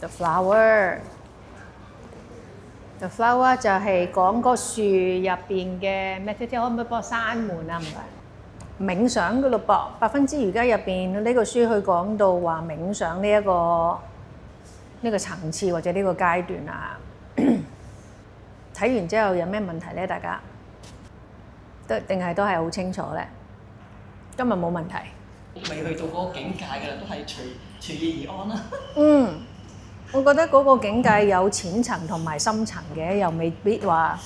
The flower，the flower 就係講個樹入邊嘅 meditation， 可唔可以幫我閂門啊？唔該。冥想嘅咯噃，100%瑜伽入邊呢個書佢講到話冥想呢個層次或者呢個階段啊。睇完之後有咩問題咧？大家定係都係好清楚咧？今日冇問題。未去到嗰個境界㗎啦，都係隨意而安啦。我覺得嗰個境界有淺層同埋深層嘅，又未必話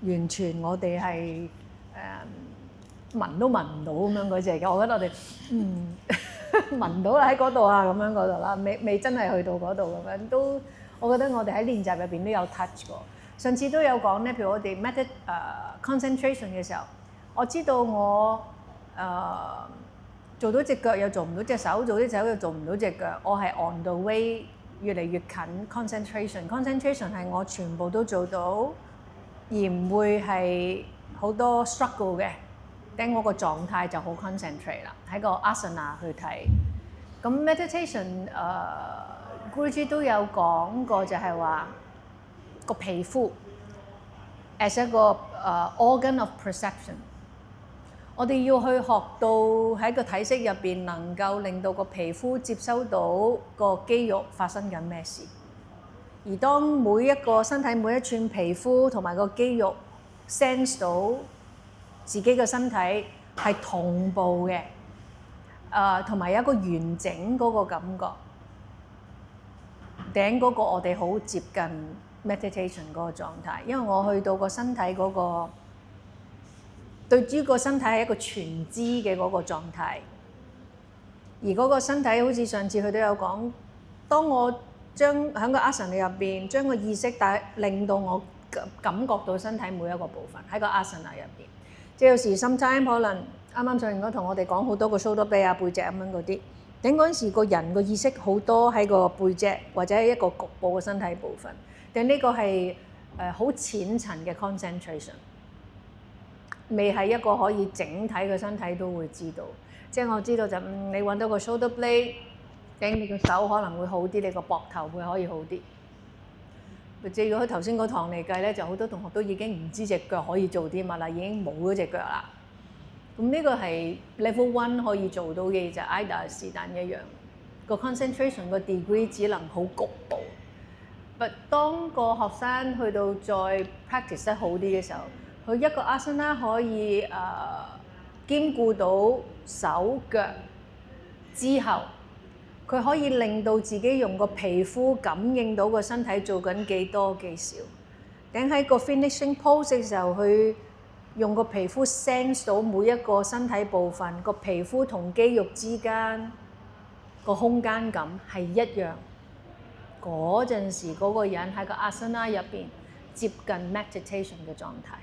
完全我哋係聞都聞唔到咁樣嗰隻嘅。我覺得我哋聞到啦喺嗰度啊，咁樣嗰度啦，未真係去到嗰度咁樣都。我覺得我哋喺練習入邊都有 touch 過。上次都有講咧，譬如我哋 concentration 嘅時候，我知道我做到隻腳又做唔到隻手，做啲手又做唔到隻腳，我係 on the way 越嚟越近 concentration。concentration 係我全部都做到，而唔會係好多 struggle 嘅。等我個狀態就好 concentrate 啦。喺個 asana 去睇，咁 meditation，Guruji 都有講過，就係話個皮膚 as 一個organ of perception。我哋要去學到喺個體式入邊能夠令到個皮膚接收到個肌肉發生緊咩事，而當每一個身體每一寸皮膚同埋個肌肉 sense 到自己嘅身體係同步嘅，同埋有一個完整嗰個感覺，頂嗰個我哋好接近 meditation 嗰個狀態，因為我去到個身體嗰個。對於個身體係一個全知嘅嗰個狀態，而嗰個身體好似上次佢都有講，當我將喺個 asana 入邊將個意識令到我感覺到身體每一個部分喺個 asana 入邊，即係有時 sometime 可能啱啱上完嗰堂我哋講好多個 shoulder blade 啊背脊咁樣嗰啲，等嗰陣時個人個意識好多喺個背脊或者係一個局部嘅身體部分，但呢個係好淺層嘅 concentration。未係一個可以整體嘅身體都會知道，即係我知道就你揾到個 shoulder blade， 頂你個手可能會好啲，你個膊頭會可以好啲。或者如果頭先嗰堂嚟計咧，就好多同學都已經唔知隻腳可以做啲乜啦，已經冇咗隻腳啦。咁呢個係 level 1可以做到嘅就 either 是但一樣，個 concentration 個 degree 只能好局部。但當個學生去到再 practice 得好啲嘅時候，佢一個 asana 可以兼顧到手腳之後，佢可以令到自己用個皮膚感應到個身體做緊幾多幾少。等喺個 finishing pose 嘅時候，佢用個皮膚 sense 到每一個身體部分，個皮膚同肌肉之間個空間感係一樣。嗰陣時嗰個人喺個 asana 入邊接近 meditation 嘅狀態。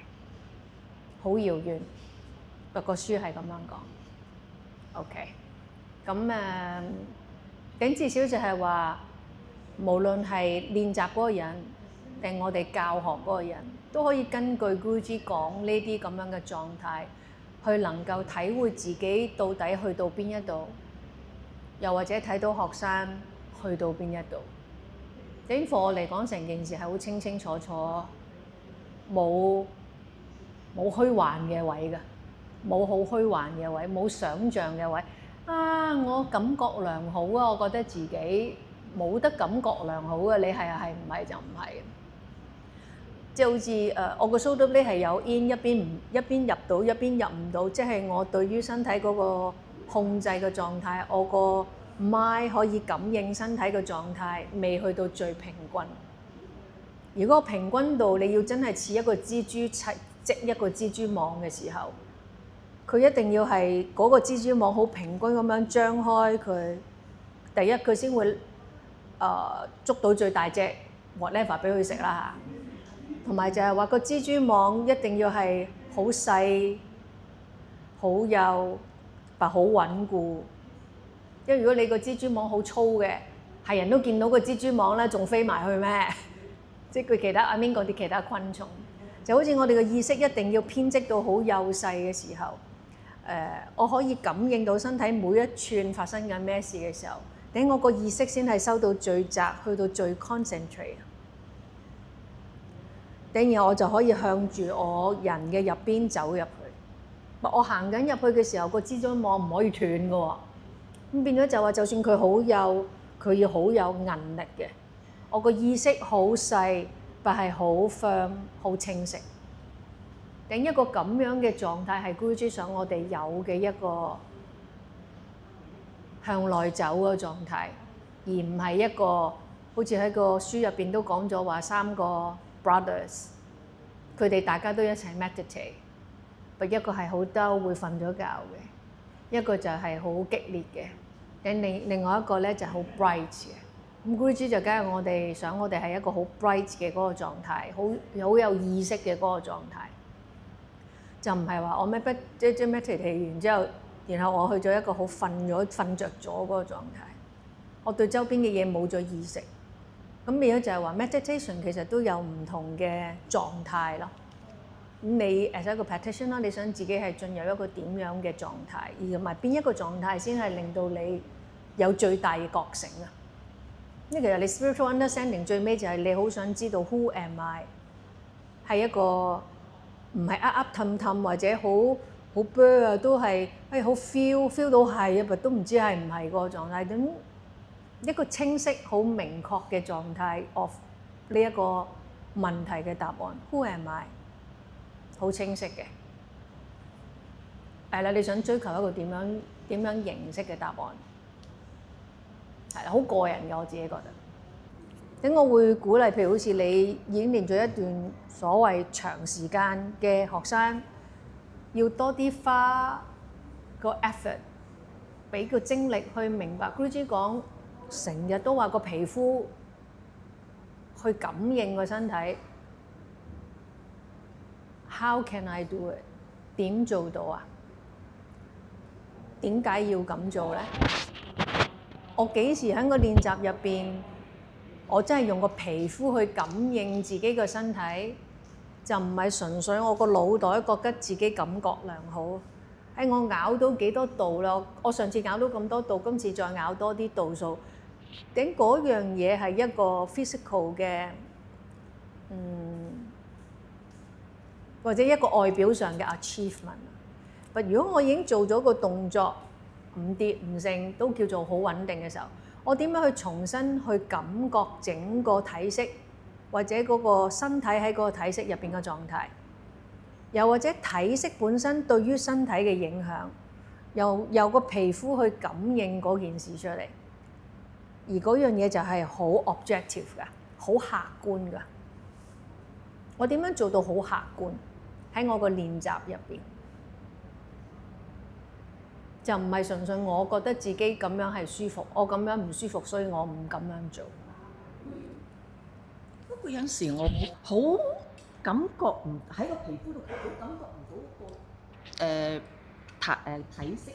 好遙遠，不過書係咁樣講。OK， 咁咁至少就係話，無論係練習嗰個人定我哋教學嗰個人，都可以根據 Guruji 講呢啲咁樣嘅狀態，去能夠體會自己到底去到邊一度，又或者睇到學生去到邊一度。對於我嚟講，成件事係好清清楚楚，冇虛幻嘅位㗎，冇好虛幻嘅位，冇想像嘅位。我感覺良好啊，我覺得自己冇得感覺良好嘅，你係唔係就唔係。即係好似我個 shoulder blade 係有 in 一邊入到一邊入唔到，即係我對於身體嗰個控制嘅狀態，我個 mind 可以感應身體嘅狀態未去到最平均。如果平均度你要真係似一個蜘蛛織一個蜘蛛網嘅時候，佢一定要係嗰個蜘蛛網好平均咁樣張開佢，第一佢先會捉到最大隻 whatever 俾佢食啦。同埋就係話個蜘蛛網一定要係好細、好幼、但好穩固。因為如果你個蜘蛛網好粗嘅，係人都見到個蜘蛛網咧，仲飛埋去咩？即係佢其他嗰啲其他昆蟲。就好似我哋嘅意識一定要編織到好幼細嘅時候，我可以感應到身體每一寸發生緊咩事嘅時候，等我個意識先係收到最窄，去到最 concentrate。等然後我就可以向住我人嘅入邊走入去。我行緊入去嘅時候，個支張網唔可以斷嘅喎。咁變咗就話，就算佢要好有韌力嘅，我個意識好細，但係好 firm， 好清晰。等一個咁樣嘅狀態係 Guruji 想我哋有嘅一個向內走嘅狀態，而唔係一個好似喺個書入邊都講咗話3個 brothers， 佢哋大家都一齊 meditate， 一個係好兜會瞓咗覺嘅，一個就係好激烈嘅，另外一個咧就好 bright 嘅。咁 Guruji 就梗係我哋想我哋係一個好 bright 嘅嗰個狀態，好有意識嘅嗰個狀態。就唔係話我即 meditate 完之後，然後我去咗一個好瞓着咗嗰個狀態，我對周邊嘅嘢冇咗意識。咁變咗就係話 meditation 其實都有唔同嘅狀態咯。咁你 as 一個 practitioner， 你想自己係進入一個點樣嘅狀態，而唔係邊一個狀態先係令到你有最大嘅覺醒啊？因為其實你 spiritual understanding 最尾就係你好想知道 who am I， 係一個唔係氹或者好 blur 啊，都係好 feel 到係啊，但都唔知係唔係個狀態。咁一個清晰好明確嘅狀態 of 呢一個問題嘅答案 ，who am I， 好清晰嘅。係啦，你想追求一個點樣形式嘅答案，係啦，好個人嘅，我自己覺得。咁我會鼓勵，譬如好似你已經練咗一段所謂長時間嘅學生，要多啲花個 effort， 俾個精力去明白。Guruji 講成日都話個皮膚去感應個身體 ，How can I do it？ 點做到啊？點解要咁做咧？我幾時喺個練習入邊？我真係用個皮膚去感應自己個身體，就唔係純粹我個腦袋覺得自己感覺良好。我咬到幾多度啦？我上次咬到咁多度，今次再咬多啲度數。咁嗰樣嘢係一個 physical 嘅，或者一個外表上嘅 achievement。但如果我已經做咗個動作，唔跌唔剩，都叫做好穩定嘅時候。我點樣去重新去感覺整個體式，或者嗰個身體喺嗰個體式入邊嘅狀態，又或者體式本身對於身體嘅影響，由個皮膚去感應嗰件事出嚟，而嗰樣嘢就係好 objective 㗎，好客觀㗎。我點樣做到好客觀喺我個練習入邊？就唔係純粹我覺得自己咁樣係舒服，我咁樣唔舒服，所以我唔咁樣做。不過有時我好感覺唔喺個皮膚度，好感覺唔到個體式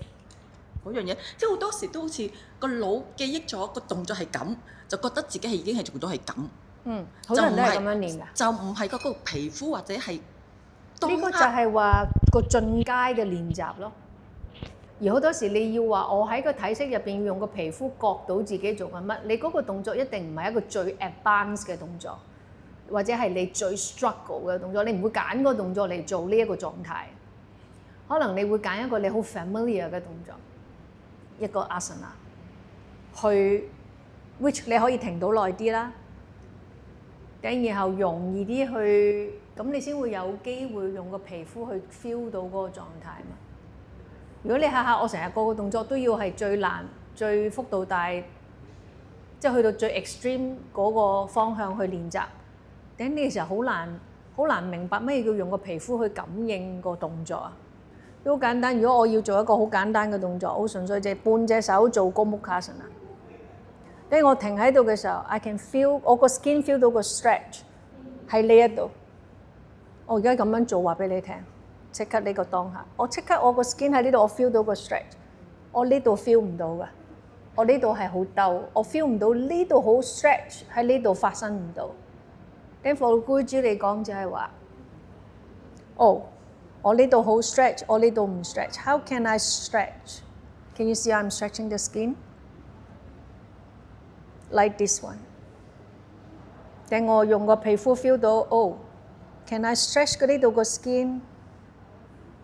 嗰樣嘢，即係好多時都好似個腦記憶咗個動作係咁，就覺得自己已經係做到係咁。好多人都係咁樣練㗎。就唔係嗰個皮膚或者係呢個就係話個進階嘅練習咯。而好多時你要話我喺個體式入邊要用個皮膚覺到自己做緊乜，你嗰個動作一定唔係一個最 advanced 嘅動作，或者係你最 struggle 嘅動作，你唔會揀個動作嚟做呢一個狀態。可能你會揀一個你好 familiar 嘅動作，一個 asana， 去 which 你可以停到耐啲啦，然後容易啲去，咁你先會有機會用個皮膚去 feel 到嗰個狀態嘛。如果你下下我成日個個動作都要係最難、最幅度大，即係去到最 extreme 嗰個方向去練習，咁呢個時候好難明白咩叫用個皮膚去感應個動作啊！都好簡單，如果我要做一個好簡單嘅動作，好純粹就係半隻手做Gomukhasana。咁我停喺度嘅時候 ，I can feel 我個 skin feel 到個 stretch 喺呢一度。我而家咁樣做話俾你聽。即刻呢個當下，我即刻我個 skin 喺呢度，我 feel 到個 stretch， 我呢度 feel 唔到㗎，我呢度係好兜，我 feel 唔到呢度好 stretch 喺呢度發生唔到。咁 for Guruji 嚟講就係話，我呢度好 stretch， 我呢度唔 stretch。How can I stretch? Can you see I'm stretching the skin? like this one。等我用個皮膚 feel 到，can I stretch 嗰呢度個 skin，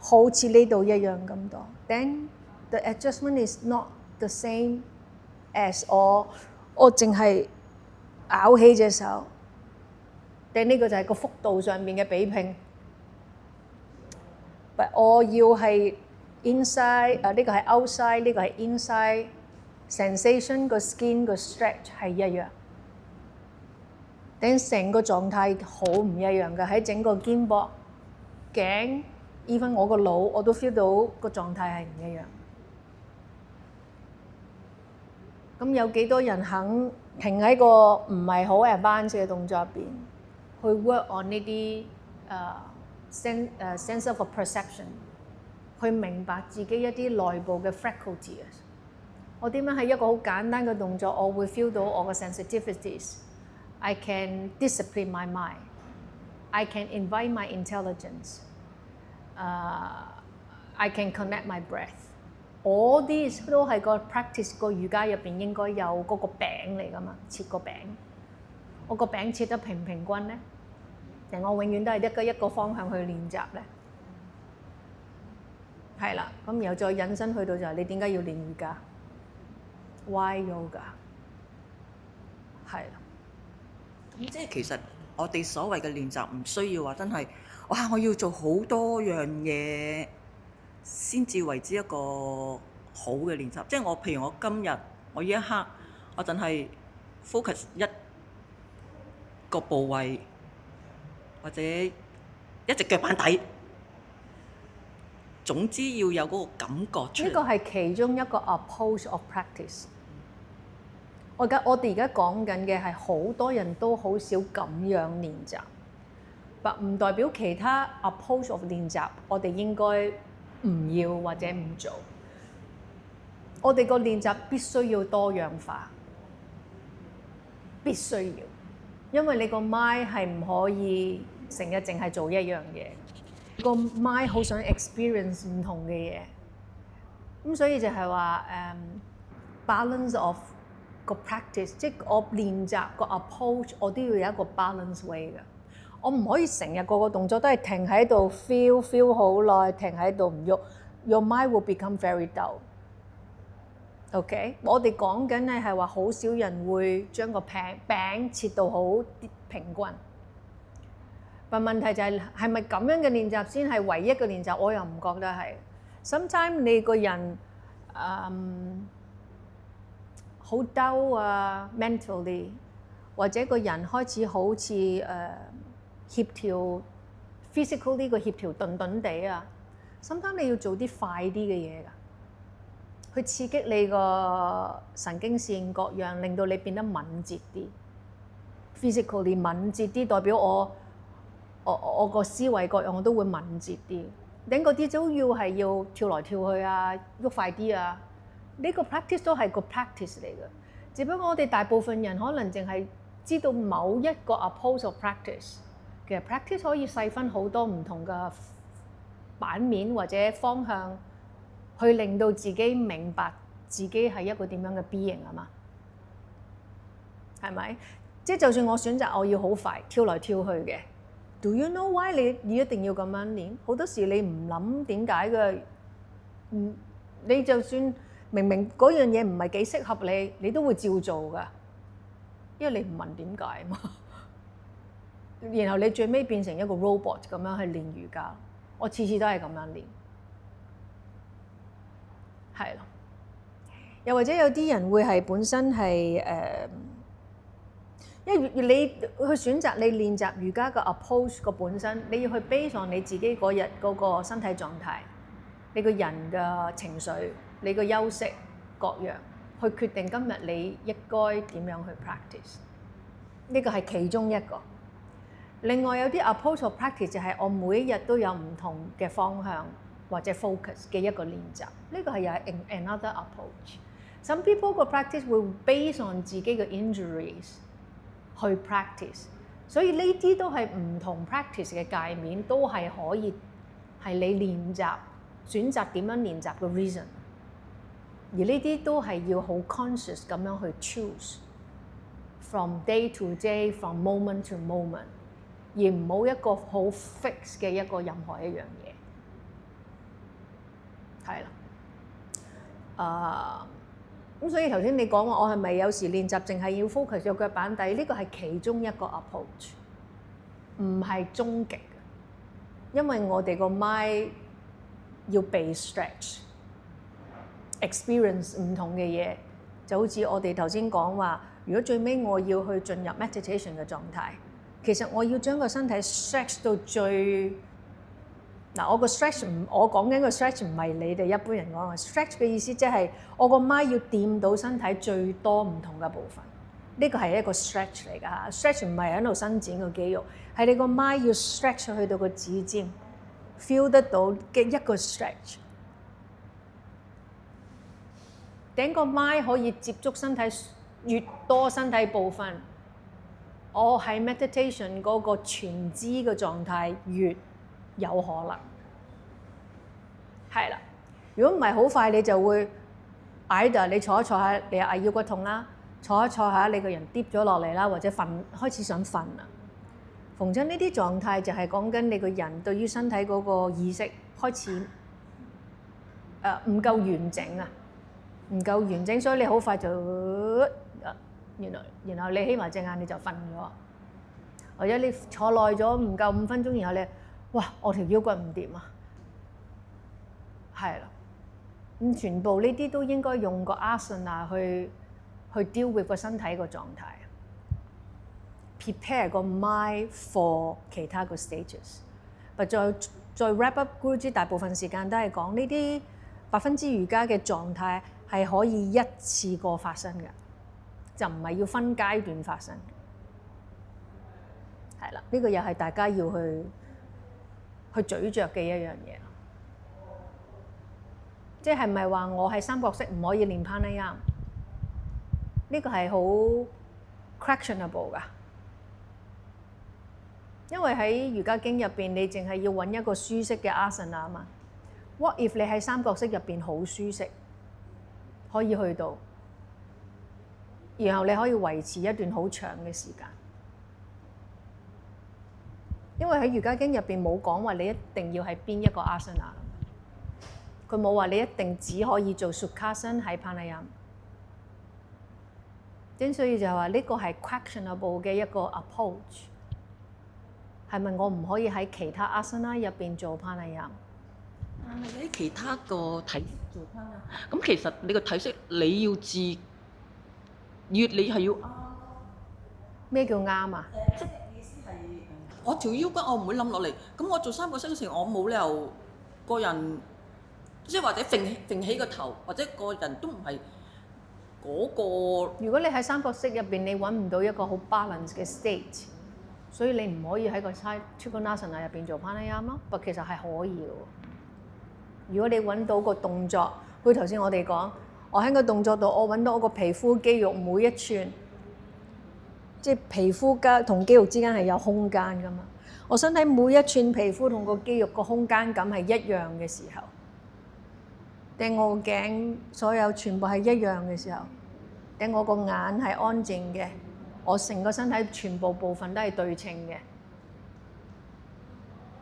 好似呢度一樣咁多。Then the adjustment is not the same as 我淨係咬起隻手。但呢個就係個幅度上面嘅比拼。But 我要係 inside，呢個係 outside， 呢個係 inside。sensation 個 skin 個 stretch 係一樣。等成個狀態好唔一樣嘅，喺整個肩膊、頸，even 我個腦我都 feel 到個狀態係唔一樣。咁有幾多人肯停喺個唔係好 advanced 嘅動作入邊，去 work on 呢啲sense of perception， 去明白自己一啲內部嘅 faculty。我點樣喺一個好簡單嘅動作，我會 feel 到我嘅 sensitivities。I can discipline my mind. I can invite my intelligence. I can connect my breath. All these 都係個 practice 個瑜伽入邊應該有嗰個餅嚟㗎嘛，切個餅。我個餅切得平唔平均咧？定我永遠都係一個方向去練習咧？係啦，咁然後再引申去到就係你點解要練瑜伽 ？Why yoga？ 係啦。咁即係其實我哋所謂嘅練習唔需要話真係，哇！我要做好多樣嘢先至為之一個好嘅練習。即係譬如我今日我呢一刻，我淨係 focus 一個部位，或者一隻腳板底。總之要有嗰個感覺出嚟。呢個係其中一個 approach of practice。我哋而家講緊嘅係好多人都好少咁樣練習，但唔代表其他 approach of 練習我哋應該唔要或者唔做。我哋個練習必須要多樣化，必須要，因為你個 mind 係唔可以成日淨係做一樣嘢，個 mind 好想 experience 唔同嘅嘢，咁所以就係話balance of個 practice， 即係我練習個 approach， 我都要有一個 balance way 嘅。我唔可以成日個動作都係停喺度 feel 好耐，停喺度唔喐。Your mind will become very dull。OK， 我哋講緊咧係話好少人會將個餅切到好平均。但問題就係咪咁樣嘅練習先係唯一嘅練習？我又唔覺得係。Sometimes 你個人好 dull 啊 mentally， 或者個人開始好似協調 physical 呢個協調頓頓地啊。sometimes 你要做啲快啲嘅嘢㗎，去刺激你個神經線各樣，令到你變得敏捷啲。physically 敏捷啲，代表我個思維各樣我都會敏捷啲。等嗰啲都係要跳來跳去啊，喐快啲啊。呢個 practice 都係個 practice 嚟嘅，只不過我哋大部分人可能淨係知道某一個 approach of practice。其實 practice 可以細分好多唔同嘅版面或者方向，去令到自己明白自己係一個點樣嘅 being 啊嘛，係咪？即係就算我選擇我要好快跳來跳去嘅 ，Do you know why 你一定要咁樣練？好多時你唔諗點解嘅，你就算明明嗰樣嘢唔係幾適合你，你都會照做㗎，因為你唔問點解嘛。然後你最尾變成一個 robot 咁樣去練瑜伽，我次次都係咁樣練，係咯。又或者有啲人會係本身係因為你去選擇你練習瑜伽嘅 approach 個本身，你要去 base on你自己嗰日嗰個身體狀態，你個人嘅情緒，你個休息各樣，去決定今日你應該點樣去 practice。呢個係其中一個。另外有啲 approach of practice 就係我每一日都有唔同嘅方向或者 focus 嘅一個練習，呢個係又係 another approach。Some people 個 practice 會 base on 自己嘅 injuries 去 practice， 所以呢啲都係唔同 practice 嘅界面，都係可以係你練習選擇點樣練習嘅 reason。而呢啲都係要好 conscious 咁樣去 choose。from day to day, from moment to moment， 而唔好一個好 fix 嘅一個任何一樣嘢。係啦，咁所以頭先你講話，我係咪有時練習淨係要 focus 個腳板底？呢個係其中一個 approach， 唔係終極嘅，因為我哋個 mind 要被 stretch。experience 唔同嘅嘢，就好似我哋頭先講話，如果最尾我要去進入 meditation 嘅狀態，其實我要將個身體 stretch 到最我個 stretch 我講緊個 stretch 唔係你哋一般人講嘅 stretch 嘅意思，即係我個 mind 要掂到身體最多唔同嘅部分，呢個係一個 stretch 嚟㗎嚇。stretch 唔係喺度伸展個肌肉，係你個 mind 要 stretch 去到個指尖 ，feel 得到嘅一個 stretch。等個 mind 可以接觸身體越多身體部分，我喺 meditation 嗰個全知嘅狀態越有可能。係啦，如果唔係好快你就會either你坐一坐下你係腰骨痛啦，坐一坐下你個人跌咗落嚟啦，或者開始想瞓啦。逢親呢啲狀態就係講緊你個人對於身體嗰個意識開始唔夠完整啊。唔夠完整，所以你好快就然後你起埋隻眼你就瞓咗，或者你坐耐咗唔夠5分鐘，然後你哇我條腰骨唔掂啊，係啦，咁全部呢啲都應該用個 asana 去 deal with 個身體個狀態 ，prepare 個 mind for 其他個 stages。再 wrap up Guruji 大部分時間都係講呢啲8分之瑜伽嘅狀態。係可以一次過發生嘅，就唔係要分階段發生。係啦，呢個又係大家要去咀嚼嘅一樣嘢。即係咪話我係三角式唔可以練 pranayama？呢個係好 questionable 㗎，因為喺瑜伽經入邊，你淨係要揾一個舒適嘅 asana 啊嘛。What if 你喺三角式入邊好舒適？可以去到，然後你可以維持一段好長嘅時間，因為喺瑜伽經入邊冇講話你一定要喺邊一個 asana， 佢冇話你一定只可以做 sukhasana 喺 pranayama， 所以就係話呢個係 questionable 嘅一個 approach， 係咪我唔可以喺其他 asana 入邊做 pranayama？但係喺其他個體式做翻啊，咁其實你個體式你要你係要啱。咩叫啱啊？即係意思係我條腰骨我唔會冧落嚟，咁我做三角式嗰時我冇理由個人即係或者揈起個頭，或者個人都唔係嗰個。如果你喺三角式入邊你揾唔到一個好 balance 嘅 state， 所以你唔可以喺個 Trikonasana 入邊做 pranayama 咯，但其實係可以嘅喎。如果你揾到個動作，好似頭先我哋講，我喺個動作度，我揾到我個皮膚肌肉每一寸，即係皮膚同肌肉之間係有空間㗎嘛。我身體每一寸皮膚同個肌肉個空間感係一樣嘅時候，定我個頸所有全部係一樣嘅時候，定我個眼係安靜嘅，我成個身體全部部分都係對稱嘅，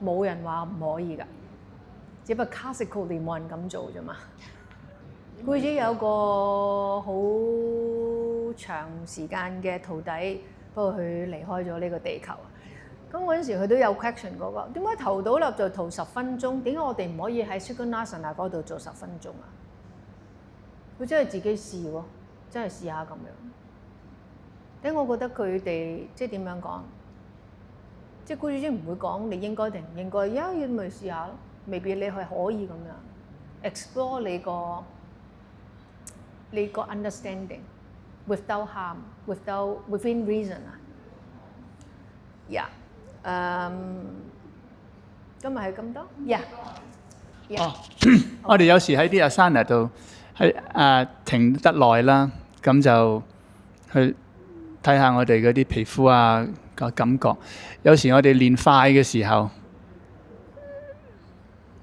冇人話唔可以㗎。只不過 classically 冇人咁做啫嘛。Guruji有個好長時間嘅徒弟，不過佢離開咗呢個地球。咁嗰陣時佢都有 question 嗰個，點解頭倒立就圖10分鐘？點解我哋唔可以喺 Trikonasana 嗰度做10分鐘啊？佢真係自己試喎，真係試下咁樣。點解我覺得佢哋即係點樣講？即係Guruji唔會講你應該定唔應該，要咪試下咯。未必你係可以咁樣 explore 你個 understanding without harm, within reason 啊。今日係咁多。我哋有時喺啲 asana 度係停得耐啦，咁就去睇下我哋嗰啲皮膚啊個感覺。有時我哋練快嘅時候。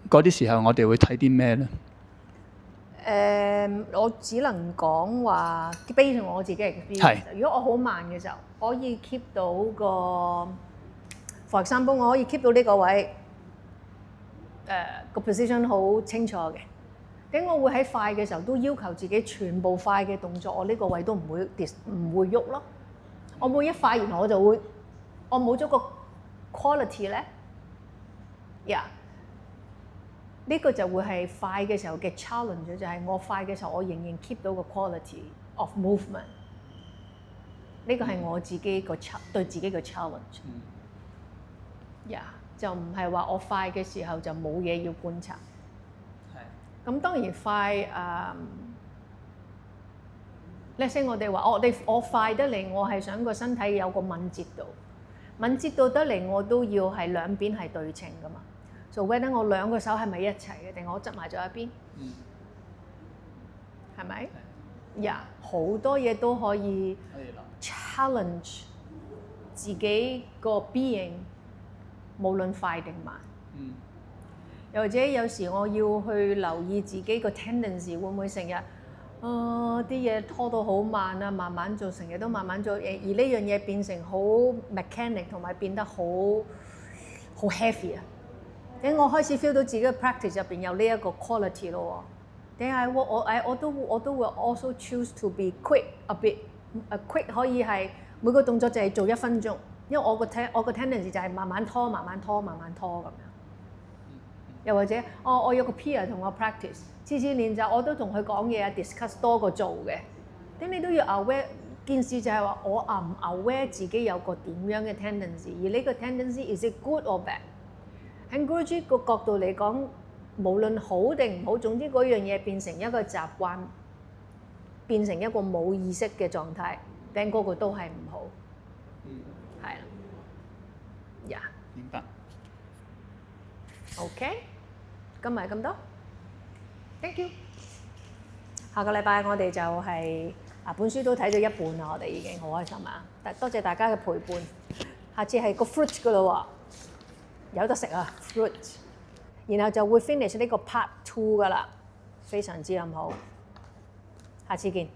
嗰啲時候我哋會睇啲咩咧？我只能講話 base 我自己嘅 experience。如果我好慢嘅時候，可以 keep 到個 for example，我可以 keep 到呢個位，個 position 好清楚嘅。咁我會喺快嘅時候都要求自己全部快嘅動作，我呢個位都唔會喐咯。我每一快完我就會，我冇咗個 quality 咧，呢個就會係快嘅時候嘅 challenge，就係我快嘅時候我仍然 keep 到個 quality of movement。呢個係我自己個對自己嘅 challenge。就唔係話我快嘅時候就冇嘢要觀察。咁當然快let's say 我哋話我快得嚟，我係想個身體有個敏捷度，敏捷度得嚟我都要係兩邊係對稱噶嘛。So whether 我兩個手係咪一齊嘅，定我執埋咗一邊？係咪？好多嘢都可以 challenge 自己個 being， 無論快定慢。又或者有時我要去留意自己個 tendency 會唔會成日啲嘢拖到好慢啊，慢慢做，成日都慢慢做，而呢樣嘢變成好 mechanic 同埋變得好 heavy 啊。咁我開始 feel 到自己嘅 practice 入邊有呢一個 quality 咯喎。點解我都會 also choose to be quick a bit。quick 可以係每個動作就係做1分鐘，因為我個 tendency 就係慢慢拖咁樣。又或者我有個 peer 同我 practice， 次練習我都同佢講嘢啊 discuss 多過做嘅。咁你都要 aware 件事就係話我唔 aware 自己有個點樣嘅 tendency， 而呢個 tendency is it good or bad？ 喺 Guruji 個角度嚟講，無論好定唔好，總之嗰樣嘢變成一個習慣，變成一個冇意識嘅狀態，咁嗰個都係唔好。係啦。明白。OK。今日咁多 ，thank you。下個禮拜我哋就係本書都睇咗一半啦，我哋已經好開心啊！多謝大家嘅陪伴。下次係個 fruit 噶咯喎，有得食啊 fruit， 然後就會 finish 呢個 part 2噶啦，非常之咁好。下次見。